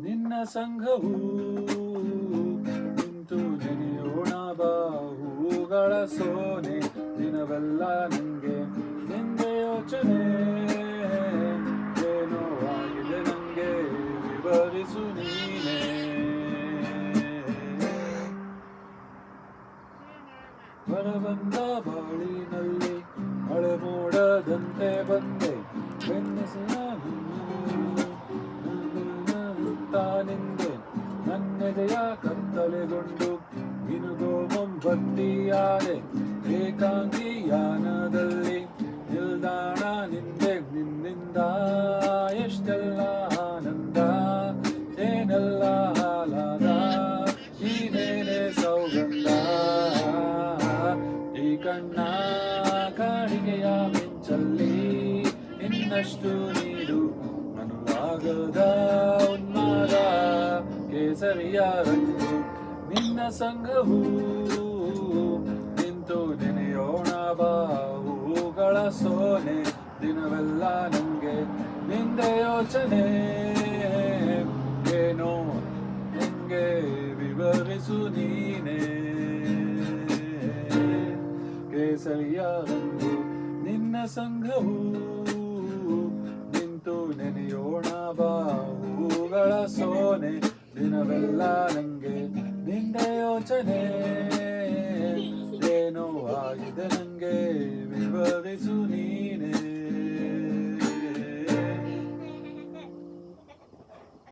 ನಿನ್ನ ಸಂಘವು ನಿಂತು ನೆನೆಯೋಣ ಬಾ ಹೂಗಳ ಸೋನೆ ದಿನವೆಲ್ಲ ನಂಗೆ ನಿಂದೆ ಯೋಚನೆ ಏನೋ ಆಗಿದೆ ನಂಗೆ ವಿವರಿಸು ನೀನೇ ಹೊರಬಂದ ಬಾಳಿನಲ್ಲಿ ಮಳೆ ಮೋಡದಂತೆ ಬಂದೆ ಬೆನ್ನೆಸಿನ ನಿಂದೆ ನನ್ನೆದೆಯ ಕತ್ತಲೆಗೊಂಡು ಮಿನುಗೋ ಮೊಂಬತ್ತಿಯಾದೆ ಏಕಾಂಗಿಯಾನದಲ್ಲಿ ನಿಲ್ದಾಣ ನಿಂದೆ ನಿನ್ನಿಂದ ಎಷ್ಟೆಲ್ಲ ಆನಂದ ಏನೆಲ್ಲ ಹಾಲಾದ ನೀನೇನೆ ಸೌಗಂಧ ಈ ಕಣ್ಣ ಕಾಣಿಕೆಯ ಮಿಂಚಲ್ಲಿ ಇನ್ನಷ್ಟು ನೀಡು ಮನುವಾಗದ ಉನ್ಮಾದ ಕೇಸರಿಯ ರಂಗು ನಿನ್ನ ಸಂಘವು ನಿಂತು ನೆನೆಯೋಣ ಬಾ ಹೂಗಳ ಸೋನೆ ದಿನವೆಲ್ಲ ನಂಗೆ ನಿಂದೆ ಯೋಚನೆ ಏನೋ ನಂಗೆ ವಿವರಿಸು ನೀನೇ ಕೇಸರಿಯ ರಂಗು ನಿನ್ನ ಸಂಘವು ನಿಂತು ನೆನೆಯೋಣ ಬಾ ಹೂಗಳ ಸೋನೆ ದಿನವೆಲ್ಲ ನಂಗೆ ನಿಂದೆ ಯೋಚನೆ ಏನೋ ಆಗಿದೆ ನಂಗೆ ವಿವರಿಸು